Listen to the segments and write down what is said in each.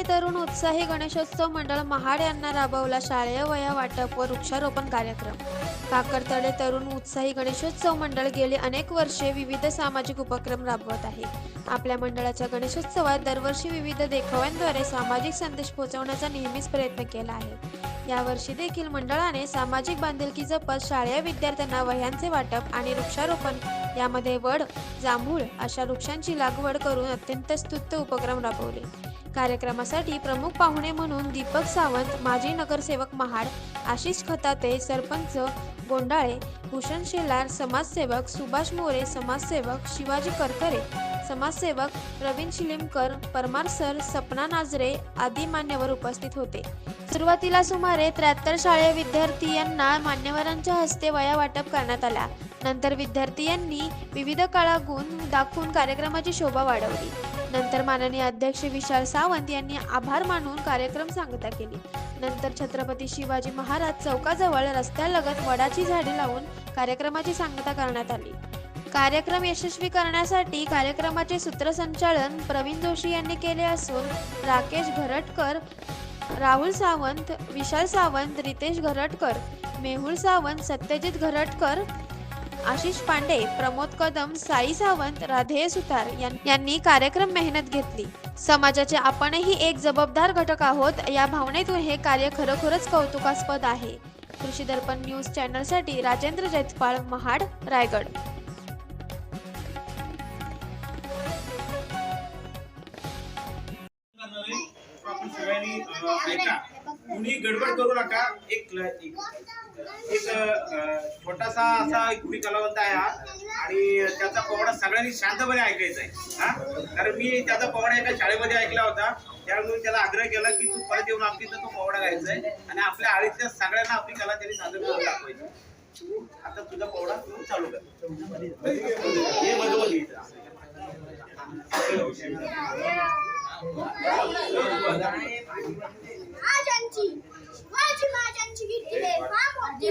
तरुण उत्साही गणेशोत्सव मंडळ महाड यांना राबवला शालेय वह्या वाटप व वृक्षारोपण कार्यक्रम। काकरतळे तरुण उत्साही गणेशोत्सव मंडळ गेली अनेक वर्षे विविध सामाजिक उपक्रम राबवत आहे। आपल्या मंडळाच्या गणेशोत्सवात दरवर्षी विविध देखाव्यांद्वारे सामाजिक संदेश पोहोचवण्याचा नेहमीच प्रयत्न केला आहे। यावर्षी देखील मंडळाने सामाजिक बांधिलकी जपत शालेय विद्यार्थ्यांना वह्यांचे वाटप आणि वृक्षारोपण यामध्ये वड, जांभूळ अशा वृक्षांची लागवड करून अत्यंत स्तुत्य उपक्रम राबवले। कार्यक्रमासाठी प्रमुख पाहुणे म्हणून दीपक सावंत, माजी नगरसेवक महाड, आशिष खताते, सरपंच गोंडाळे, भूषण शेलार, समाजसेवक सुभाष मोरे, समाजसेवक शिवाजी करकरे, समाजसेवक प्रवीण शिलीमकर, परमार सर, सपना नाजरे आदी मान्यवर उपस्थित होते। सुरुवातीला सुमारे 73 शालेय विद्यार्थी यांना मान्यवरांच्या हस्ते वह्या वाटप करण्यात आल्या। नंतर विद्यार्थी विविध कला गुण दाखवून कार्यक्रमाची शोभा वाढवली। नंतर माननीय अध्यक्ष विशाल सावंत यांनी आभार मानून कार्यक्रम सांगता केली। नंतर छत्रपती शिवाजी महाराज चौकाजवळ रस्त्यालगत वडाची झाडे लावून कार्यक्रमाची सांगता करण्यात आली। कार्यक्रम यशस्वी करण्यासाठी कार्यक्रमाचे सूत्रसंचालन प्रवीण जोशी यांनी केले असून राकेश घरटकर, राहुल सावंत, विशाल सावंत, रितेश घरटकर, मेहुल सावंत, सत्यजित घरटकर, आशिष पांडे, प्रमोद कदम, साई सावंत, राधेय सुतार यांनी कार्यक्रम मेहनत घेतली। समाजाचे आपणही एक जबाबदार घटक आहोत या भावनेतून हे कार्य खरोखरच कौतुकास्पद आहे। कृषी दर्पण न्यूज चॅनलसाठी राजेंद्र जैतपाळ, महाड, रायगड। आपण सगळ्यांनी ऐका, कुणी गडबड करू नका। एक छोटासा असा एक कुणी कलावंत आहे हा, आणि त्याचा पोवाडा सगळ्यांनी शांतपणे ऐकायचा आहे हा। कारण मी त्याचा पोवाडा एका शाळेमध्ये ऐकला होता, त्यामुळे त्याला आग्रह केला की तू परत येऊन आपली तो पोवाडा गायचा आहे आणि आपल्या आळीतल्या सगळ्यांना आपली कला त्यांनी सादर करून दाखवायची। आता तुझा पोवाडा तू चालू कर। हे मधोमधी माझ्यांची कीर्ती बेफाम होती,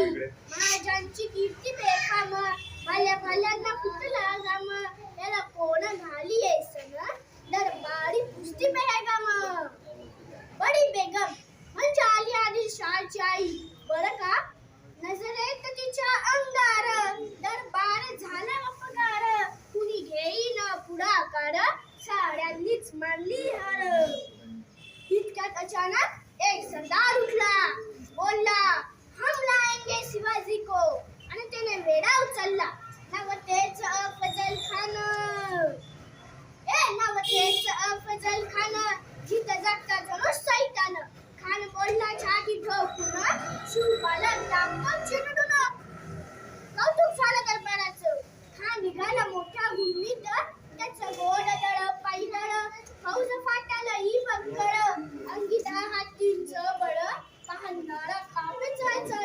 माझ्यांची कीर्ती बेफाम, भल्या भल्यांना फुटला गाम, त्याला कोण घाली येसन दरबारी कुस्ती बेगम। बडी बेगम म्हणजे आली आदिलशाहाची आई बरं का, नजरेत तिच्या अंगार दरबार झाला अपकार, कुणी घेईन पुढाकार साड्यांनीच मानली हार। इतक्यात अचानक एक सरदार उठला, बोलला हम लाएंगे शिवाजी को, आणि त्याने वेडा उचलला। नवतेच अफजल खान, नवतेच अफजल खान, जित जागता जणू सैतान। खान बोलला छाती ठोकून, शिवबाला दाखव चिरडून। कौतुक झालं दरबाराचं। खान निघाला मोठ्या भूमीत, त्याचं गोड दळ पायदळ, फौज फाटाला ही बंकळ, अंगी 10 हातींचं बळ, पाहणारा कापे चळचळ।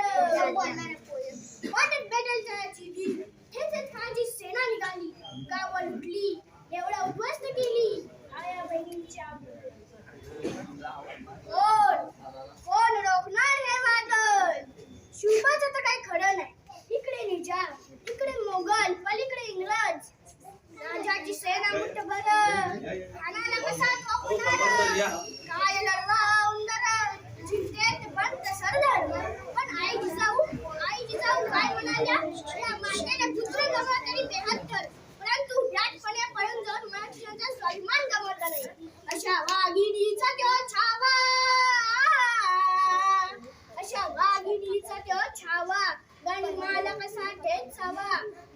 वाटत बेडल जळाची ढील, ठेचत खानची सेना निघाली, गावं लुटली, देवळं उद्ध्वस्त केली, आया बहिणींच्या कोण रोखणार हे वादळ? शिवबाचं तर काही खरं नाही, इकडे निजाम, इकडे मोगल, पलीकडे इंग्रज, राजाची सेना मुठभर, खानाला कसा थोपणार? काय लढवा उंदर, चिंतेत बंद सरदार। पण आई जिजाऊ काय म्हणाल्या? या मातेने पुत्र गमावला तरी बेहत्तर, परंतु व्याटपणे पळून जाऊन मराठ्यांचा स्वाभिमान गमावला नाही। अशा वाघिणीचा तो छावा, अशा वाघिणीचा तो छावा, गणिमाला कसा ठेचावा,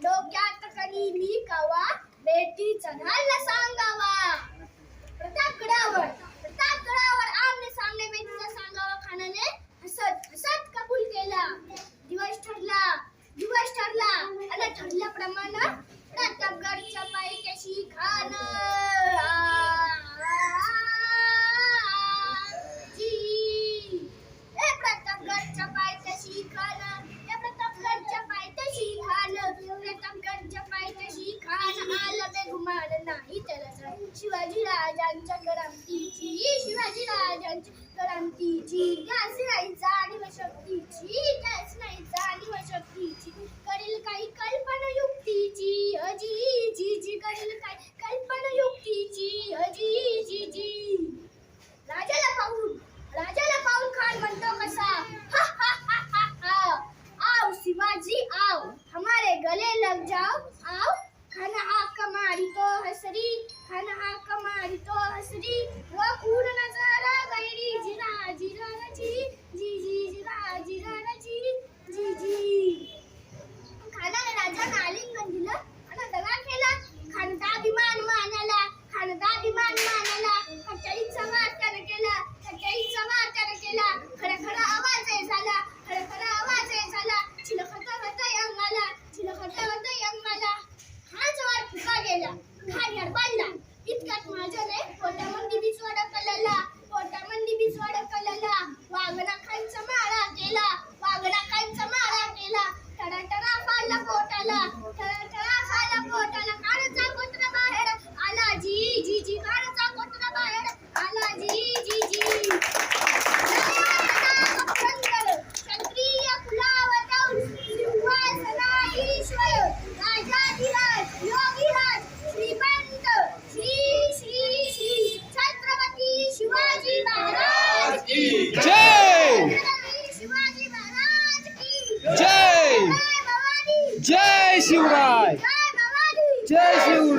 डोक्यात कणी कावा, बेटीचा घालला सांगावा। प्रतापगडावर आमने सामने बेटीचा सांगावा खानाने हसत हसत कबूल केला। दिवस ठरला आणि ठरल्याप्रमाणे प्रतापगडच्या पायथ्याशी खान प्रतापगडच्या पायथ्याशी आला बेगुमान नाही त्याला शिवाजी राजांच्या क्रांतीची, त्यास नाही जाणीव शक्तीची, करील काही कल्पना युक्तीची, करील काही कल्पना युक्ती जय शिवाजी महाराज की जय भवानी जय शिवराय जय भवानी जय शिव